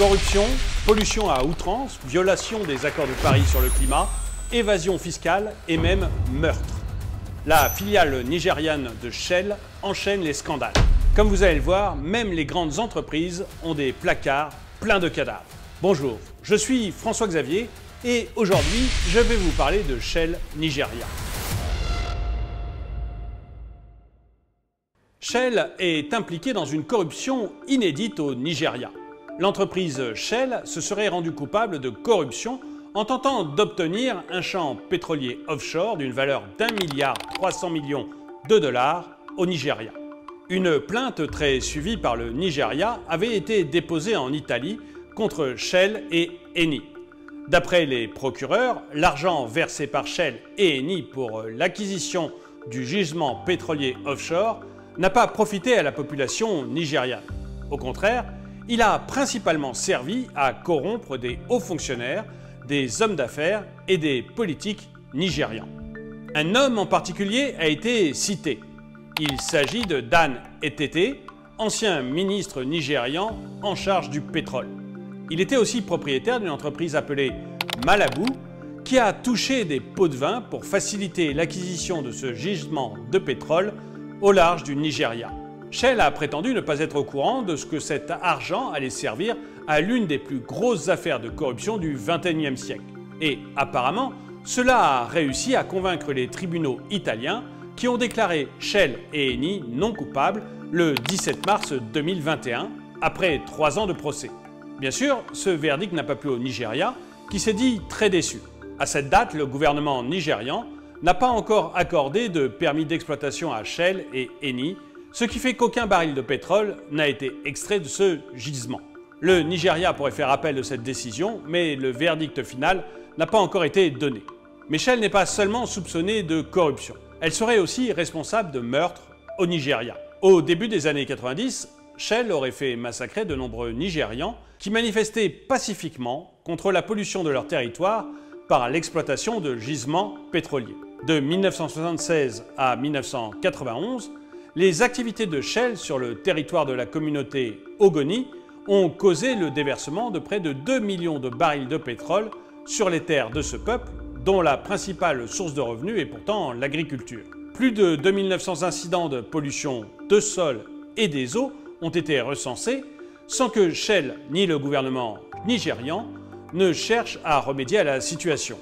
Corruption, pollution à outrance, violation des accords de Paris sur le climat, évasion fiscale et même meurtre. La filiale nigériane de Shell enchaîne les scandales. Comme vous allez le voir, même les grandes entreprises ont des placards pleins de cadavres. Bonjour, je suis François Xavier et aujourd'hui, je vais vous parler de Shell Nigeria. Shell est impliquée dans une corruption inédite au Nigeria. L'entreprise Shell se serait rendue coupable de corruption en tentant d'obtenir un champ pétrolier offshore d'une valeur d'1,3 milliard de dollars au Nigeria. Une plainte très suivie par le Nigeria avait été déposée en Italie contre Shell et Eni. D'après les procureurs, l'argent versé par Shell et Eni pour l'acquisition du gisement pétrolier offshore n'a pas profité à la population nigériane. Au contraire, il a principalement servi à corrompre des hauts fonctionnaires, des hommes d'affaires et des politiques nigérians. Un homme en particulier a été cité. Il s'agit de Dan Etete, ancien ministre nigérian en charge du pétrole. Il était aussi propriétaire d'une entreprise appelée Malabu, qui a touché des pots de vin pour faciliter l'acquisition de ce gisement de pétrole au large du Nigeria. Shell a prétendu ne pas être au courant de ce que cet argent allait servir à l'une des plus grosses affaires de corruption du XXIe siècle. Et apparemment, cela a réussi à convaincre les tribunaux italiens qui ont déclaré Shell et Eni non coupables le 17 mars 2021, après 3 ans de procès. Bien sûr, ce verdict n'a pas plu au Nigeria, qui s'est dit très déçu. À cette date, le gouvernement nigérian n'a pas encore accordé de permis d'exploitation à Shell et Eni, ce qui fait qu'aucun baril de pétrole n'a été extrait de ce gisement. Le Nigeria pourrait faire appel de cette décision, mais le verdict final n'a pas encore été donné. Mais Shell n'est pas seulement soupçonnée de corruption. Elle serait aussi responsable de meurtres au Nigeria. Au début des années 90, Shell aurait fait massacrer de nombreux Nigérians qui manifestaient pacifiquement contre la pollution de leur territoire par l'exploitation de gisements pétroliers. De 1976 à 1991, les activités de Shell sur le territoire de la communauté Ogoni ont causé le déversement de près de 2 millions de barils de pétrole sur les terres de ce peuple, dont la principale source de revenus est pourtant l'agriculture. Plus de 2900 incidents de pollution de sol et des eaux ont été recensés sans que Shell ni le gouvernement nigérian ne cherchent à remédier à la situation.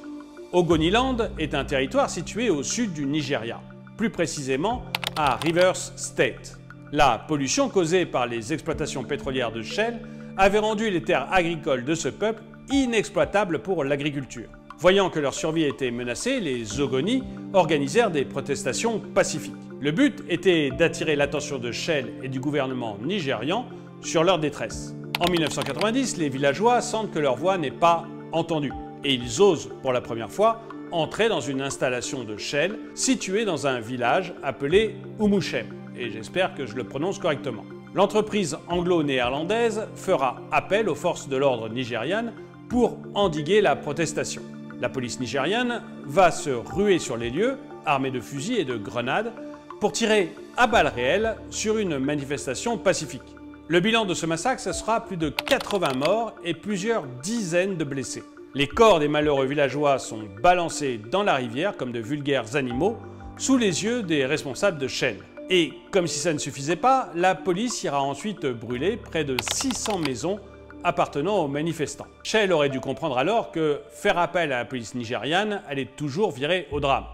Ogoniland est un territoire situé au sud du Nigeria, plus précisément à Rivers State. La pollution causée par les exploitations pétrolières de Shell avait rendu les terres agricoles de ce peuple inexploitables pour l'agriculture. Voyant que leur survie était menacée, les Ogoni organisèrent des protestations pacifiques. Le but était d'attirer l'attention de Shell et du gouvernement nigérian sur leur détresse. En 1990, les villageois sentent que leur voix n'est pas entendue et ils osent, pour la première fois, entrer dans une installation de Shell située dans un village appelé Umuchem, et j'espère que je le prononce correctement. L'entreprise anglo-néerlandaise fera appel aux forces de l'ordre nigérianes pour endiguer la protestation. La police nigériane va se ruer sur les lieux, armée de fusils et de grenades, pour tirer à balles réelles sur une manifestation pacifique. Le bilan de ce massacre, ce sera plus de 80 morts et plusieurs dizaines de blessés. Les corps des malheureux villageois sont balancés dans la rivière comme de vulgaires animaux sous les yeux des responsables de Shell. Et comme si ça ne suffisait pas, la police ira ensuite brûler près de 600 maisons appartenant aux manifestants. Shell aurait dû comprendre alors que faire appel à la police nigériane allait toujours virer au drame.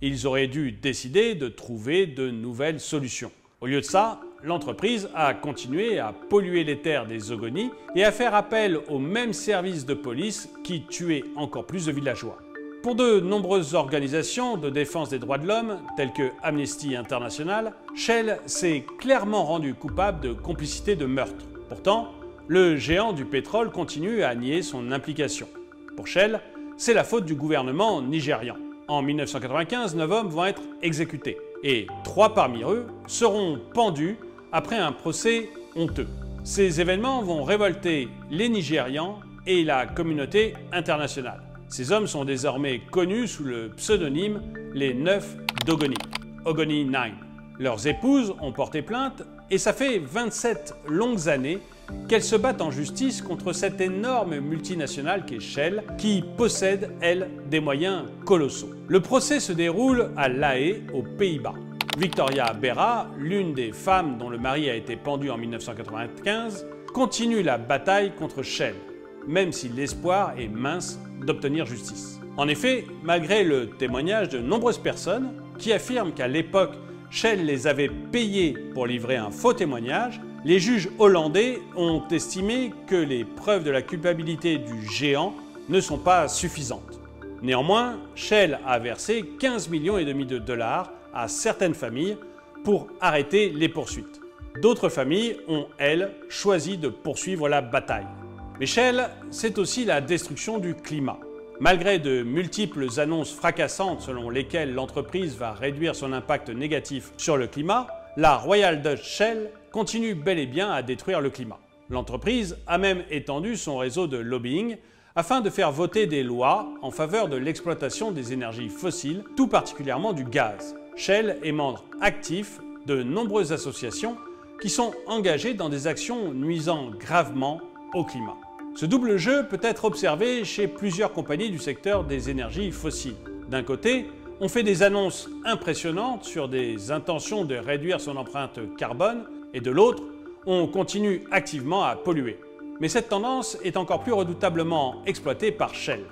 Ils auraient dû décider de trouver de nouvelles solutions. Au lieu de ça, l'entreprise a continué à polluer les terres des Ogoni et à faire appel aux mêmes services de police qui tuaient encore plus de villageois. Pour de nombreuses organisations de défense des droits de l'homme, telles que Amnesty International, Shell s'est clairement rendu coupable de complicité de meurtre. Pourtant, le géant du pétrole continue à nier son implication. Pour Shell, c'est la faute du gouvernement nigérian. En 1995, 9 hommes vont être exécutés et 3 parmi eux seront pendus après un procès honteux. Ces événements vont révolter les Nigérians et la communauté internationale. Ces hommes sont désormais connus sous le pseudonyme les 9 d'Ogoni, Ogoni 9. Leurs épouses ont porté plainte et ça fait 27 longues années qu'elle se batte en justice contre cette énorme multinationale qu'est Shell, qui possède, elle, des moyens colossaux. Le procès se déroule à La Haye, aux Pays-Bas. Victoria Berra, l'une des femmes dont le mari a été pendu en 1995, continue la bataille contre Shell, même si l'espoir est mince d'obtenir justice. En effet, malgré le témoignage de nombreuses personnes qui affirment qu'à l'époque, Shell les avait payés pour livrer un faux témoignage, les juges hollandais ont estimé que les preuves de la culpabilité du géant ne sont pas suffisantes. Néanmoins, Shell a versé 15,5 millions de dollars à certaines familles pour arrêter les poursuites. D'autres familles ont, elles, choisi de poursuivre la bataille. Mais Shell, c'est aussi la destruction du climat. Malgré de multiples annonces fracassantes selon lesquelles l'entreprise va réduire son impact négatif sur le climat, la Royal Dutch Shell continue bel et bien à détruire le climat. L'entreprise a même étendu son réseau de lobbying afin de faire voter des lois en faveur de l'exploitation des énergies fossiles, tout particulièrement du gaz. Shell est membre actif de nombreuses associations qui sont engagées dans des actions nuisant gravement au climat. Ce double jeu peut être observé chez plusieurs compagnies du secteur des énergies fossiles. D'un côté, on fait des annonces impressionnantes sur des intentions de réduire son empreinte carbone, et de l'autre, on continue activement à polluer. Mais cette tendance est encore plus redoutablement exploitée par Shell.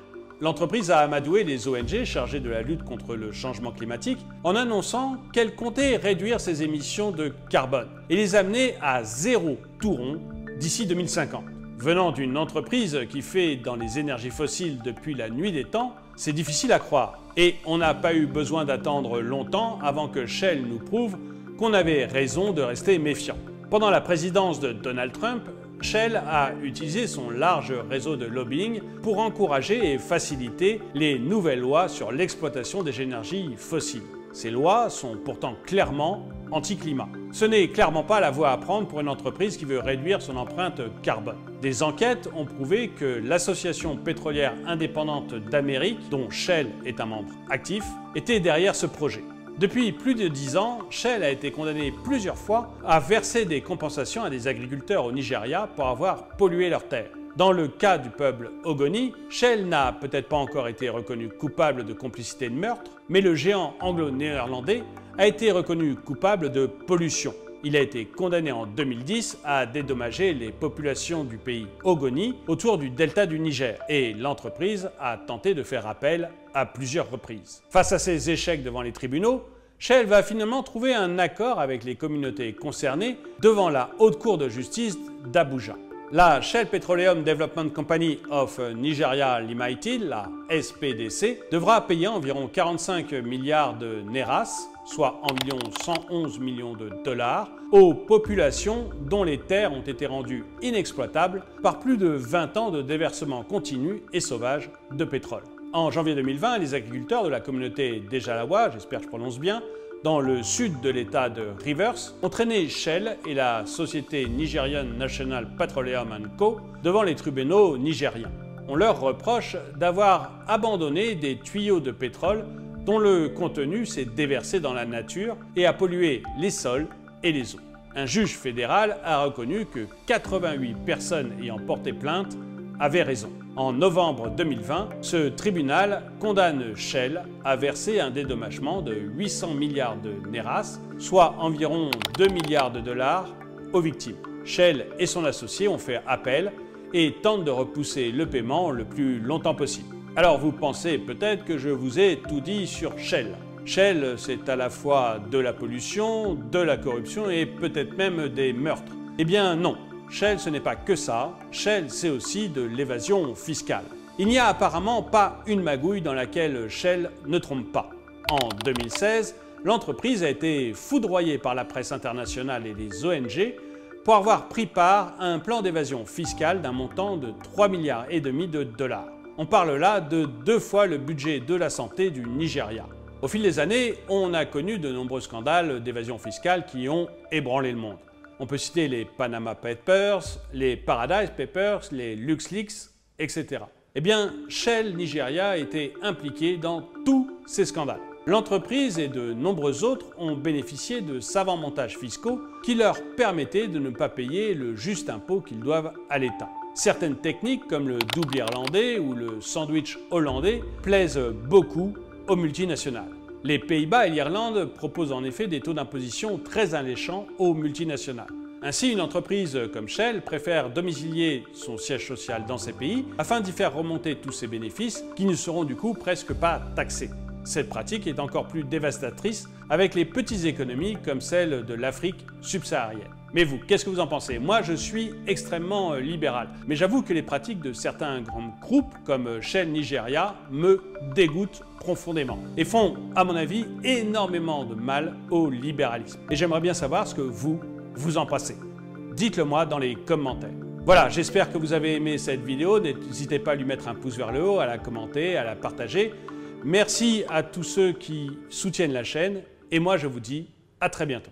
L'entreprise a amadoué les ONG chargées de la lutte contre le changement climatique en annonçant qu'elle comptait réduire ses émissions de carbone et les amener à 0 tout rond d'ici 2050. Venant d'une entreprise qui fait dans les énergies fossiles depuis la nuit des temps, c'est difficile à croire. Et on n'a pas eu besoin d'attendre longtemps avant que Shell nous prouve qu'on avait raison de rester méfiant. Pendant la présidence de Donald Trump, Shell a utilisé son large réseau de lobbying pour encourager et faciliter les nouvelles lois sur l'exploitation des énergies fossiles. Ces lois sont pourtant clairement anti-climat. Ce n'est clairement pas la voie à prendre pour une entreprise qui veut réduire son empreinte carbone. Des enquêtes ont prouvé que l'Association pétrolière indépendante d'Amérique, dont Shell est un membre actif, était derrière ce projet. Depuis plus de 10 ans, Shell a été condamné plusieurs fois à verser des compensations à des agriculteurs au Nigeria pour avoir pollué leurs terres. Dans le cas du peuple Ogoni, Shell n'a peut-être pas encore été reconnu coupable de complicité de meurtre, mais le géant anglo-néerlandais a été reconnu coupable de pollution. Il a été condamné en 2010 à dédommager les populations du pays Ogoni autour du delta du Niger, et l'entreprise a tenté de faire appel à plusieurs reprises. Face à ces échecs devant les tribunaux, Shell va finalement trouver un accord avec les communautés concernées devant la Haute Cour de justice d'Abuja. La Shell Petroleum Development Company of Nigeria Limited, la SPDC, devra payer environ 45 milliards de Neras, soit environ 111 millions de dollars, aux populations dont les terres ont été rendues inexploitables par plus de 20 ans de déversement continu et sauvage de pétrole. En janvier 2020, les agriculteurs de la communauté d'Ejalawa, j'espère que je prononce bien, dans le sud de l'état de Rivers, ont traîné Shell et la société Nigerian National Petroleum Co. devant les tribunaux nigériens. On leur reproche d'avoir abandonné des tuyaux de pétrole dont le contenu s'est déversé dans la nature et a pollué les sols et les eaux. Un juge fédéral a reconnu que 88 personnes ayant porté plainte avaient raison. En novembre 2020, ce tribunal condamne Shell à verser un dédommagement de 800 milliards de Neras, soit environ 2 milliards de dollars, aux victimes. Shell et son associé ont fait appel et tentent de repousser le paiement le plus longtemps possible. Alors vous pensez peut-être que je vous ai tout dit sur Shell. Shell, c'est à la fois de la pollution, de la corruption et peut-être même des meurtres. Eh bien non. Shell, ce n'est pas que ça. Shell, c'est aussi de l'évasion fiscale. Il n'y a apparemment pas une magouille dans laquelle Shell ne trompe pas. En 2016, l'entreprise a été foudroyée par la presse internationale et les ONG pour avoir pris part à un plan d'évasion fiscale d'un montant de 3,5 milliards de dollars. On parle là de 2 fois le budget de la santé du Nigeria. Au fil des années, on a connu de nombreux scandales d'évasion fiscale qui ont ébranlé le monde. On peut citer les Panama Papers, les Paradise Papers, les LuxLeaks, etc. Eh bien, Shell Nigeria était impliqué dans tous ces scandales. L'entreprise et de nombreux autres ont bénéficié de savants montages fiscaux qui leur permettaient de ne pas payer le juste impôt qu'ils doivent à l'État. Certaines techniques comme le double irlandais ou le sandwich hollandais plaisent beaucoup aux multinationales. Les Pays-Bas et l'Irlande proposent en effet des taux d'imposition très alléchants aux multinationales. Ainsi, une entreprise comme Shell préfère domicilier son siège social dans ces pays afin d'y faire remonter tous ses bénéfices qui ne seront du coup presque pas taxés. Cette pratique est encore plus dévastatrice avec les petites économies comme celle de l'Afrique subsaharienne. Mais vous, qu'est-ce que vous en pensez? Moi, je suis extrêmement libéral. Mais j'avoue que les pratiques de certains grands groupes comme Shell Nigeria me dégoûtent profondément et font, à mon avis, énormément de mal au libéralisme. Et j'aimerais bien savoir ce que vous en pensez. Dites-le moi dans les commentaires. Voilà, j'espère que vous avez aimé cette vidéo. N'hésitez pas à lui mettre un pouce vers le haut, à la commenter, à la partager. Merci à tous ceux qui soutiennent la chaîne et moi je vous dis à très bientôt.